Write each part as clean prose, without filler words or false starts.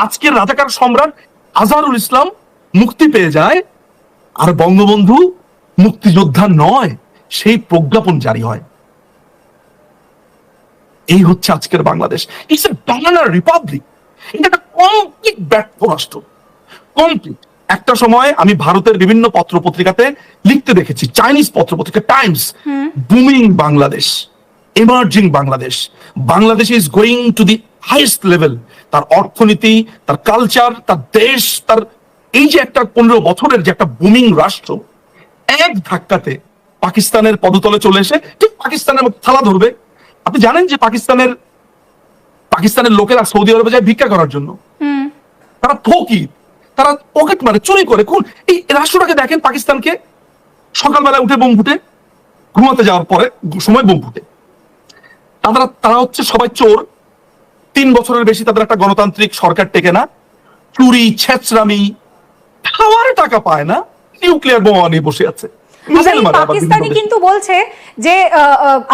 আজকের রাজাকার সম্রাট আজহারুল ইসলাম মুক্তি পেয়ে যায়, আর বঙ্গবন্ধু মুক্তিযোদ্ধা নয়, সেই প্রজ্ঞাপন জারি হয়। এই হচ্ছে আজকের Bangladesh. It's a banana Republic. এটা একটা কমপ্লিট ব্যর্থ রাষ্ট্র, কমপ্লিট। একটা সময় আমি ভারতের বিভিন্ন পত্র পত্রিকাতে লিখতে দেখেছি, চাইনিজ পত্র পত্রিকা Times, booming Bangladesh, emerging Bangladesh, Bangladesh is going to the highest level. তার অর্থনীতি, তার কালচার, তার দেশ, তার এই যে একটা 15 বছরের যে একটা বুমিং রাষ্ট্র, এক ধাক্কাতে পাকিস্তানের পদতলে চলে এসে ঠিক পাকিস্তানের মতো থালা ধরবে। আপনি জানেন যে পাকিস্তানের লোকেরা সৌদি আরবে যায় ভিক্ষা করার জন্য, তারা ফকির, তারা পকেট মারে, চুরি করে। কোন এই রাষ্ট্রটাকে দেখেন, পাকিস্তানকে, সকালবেলা উঠে বোম ফুটে, ঘুমাতে যাওয়ার পরে সময় বোম ফুটে। তারা হচ্ছে সবাই চোর, 3 বছরের বেশি তাদের একটা গণতান্ত্রিক সরকার টেকে না, চুরি, ছেচরামি, খাওয়ার টাকা পায় না, নিউক্লিয়ার বোমা নিয়ে বসে আছে। পাকিস্তানি কিন্তু বলছে যে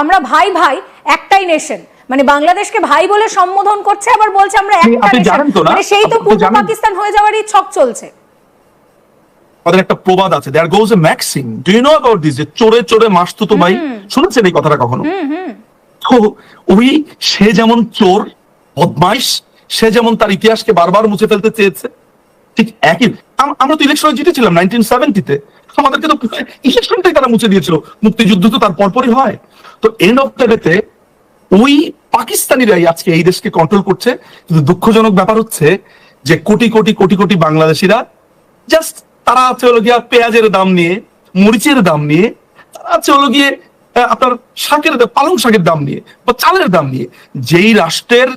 আমরা ভাই ভাই একটাই নেশন, মানে বাংলাদেশকে ভাই বলে সম্বোধন করছে, আবার বলছে আমরা একটা নেশন। মানে সেই তো পূর্ব পাকিস্তান হয়ে যাওয়ারই ছক চলছে। ওদের একটা প্রবাদ আছে, there goes a maxim, do you know about this, যে চোরে চোরে মাসতুতো ভাই? শুনেছেন এই কথাটা কখনো? তো ওই সে যেমন চোর, বদমাইশ, সে যেমন তার ইতিহাসকে বারবার মুছে ফেলতে চেয়েছে, ঠিক একই। আমরা তো ইলেকশনে জিতেছিলাম 1970-তে, আমাদেরকে তো ইলেকশনটাই তারা মুছে দিয়েছিল। মুক্তিযুদ্ধ তো তার পরপরই হয়। তো এন্ড অফ দ্য ডেতে ওই পাকিস্তানিরাই আজকে এই দেশকে কন্ট্রোল করছে। কিন্তু দুঃখজনক ব্যাপার হচ্ছে যে কোটি কোটি কোটি কোটি বাংলাদেশিরা জাস্ট তারা আছে হলো গিয়া পেঁয়াজের দাম নিয়ে, মরিচের দাম নিয়ে, তারা আছে হলো গিয়ে আপনার পালং শাকের দাম নিয়ে বা চালের দাম নিয়ে। যেই রাষ্ট্রের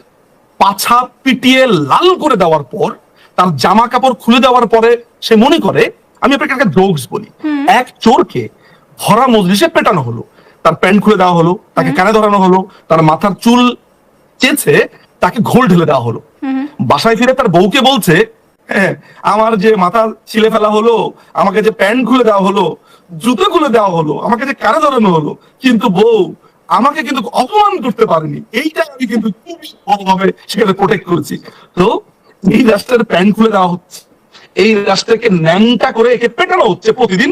পাছা পিটিয়ে লাল করে দেওয়ার পর, তার জামা কাপড় খুলে দেওয়ার পরে সে মনে করে, আমি আপনাকে একটা জোকস বলি, এক চোরকে ভরা মজলিসে পেটানো হলো, তার প্যান্ট খুলে দেওয়া হলো, তাকে কানে ধরানো হলো, তার মাথার চুল চেয়েছে, তাকে ঘোল ঢেলে দেওয়া হলো। বাসায় ফিরে তার বউকে বলছে, হ্যাঁ, আমার যে মাথা ছিলে ফেলা হলো, আমাকে যে প্যান্ট খুলে দেওয়া হলো, জুতো খুলে দেওয়া হলো, আমাকে যে কানে ধরানো হলো, কিন্তু বউ আমাকে কিন্তু অপমান করতে পারেনি, এইটা আমি কিন্তু খুবই ভালোভাবে সেখানে প্রোটেক্ট করেছি। তো এই রাষ্ট্রের প্যান্ট খুলে দেওয়া হচ্ছে, এই রাষ্ট্রকে ন্যাংটা করে একে পেটানো হচ্ছে প্রতিদিন।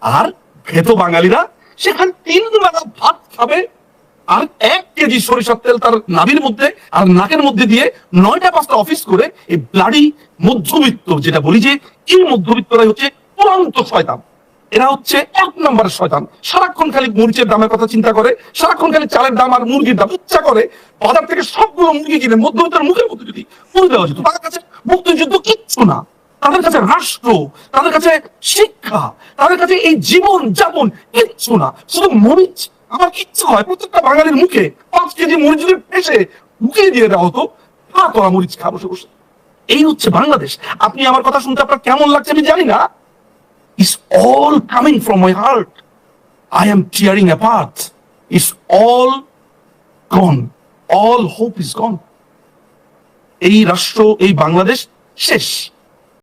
আর ভেত বাঙালিরা সেখানে 3 বেলা ভাত খাবে, আর 1 কেজি সরিষার তেল তার নাভির মধ্যে আর নাকের মধ্যে দিয়ে 9টা 5টা অফিস করে এই ব্লাডি মধ্যবিত্ত, যেটা বলি যে এই মধ্যবিত্তরাই হচ্ছে চূড়ান্ত শয়তান। এরা হচ্ছে 1 নম্বরের শয়তান। সারাক্ষণ খালি মরিচের দামের কথা চিন্তা করে, সারাক্ষণ খালি চালের দাম আর মুরগির দাম ইচ্ছা করে বাজার থেকে সবগুলো মুরগি কিনে মধ্যবিত্তের মুখের মধ্যে যদি পুরে দেওয়া যেত। তাদের কাছে মুক্তিযুদ্ধ কিচ্ছু না, তাদের কাছে রাষ্ট্র, তাদের কাছে শিক্ষা, তাদের কাছে এই জীবন যাপন কিচ্ছু না, শুধু মরিচ। আমার ইচ্ছা হয় প্রত্যেকটা বাঙালির মুখে 5 কেজি মরিচ যদি পেশে মুখে দিয়ে দেওয়া হতো, খা তোরা মরিচ খা বসে বসে। এই হচ্ছে বাংলাদেশ। আপনি আমার কথা শুনতে আপনার কেমন লাগছে আমি জানি না। It's all coming from my heart. I am tearing apart. It's all gone. All hope is gone. এই রাষ্ট্র, এই বাংলাদেশ শেষ।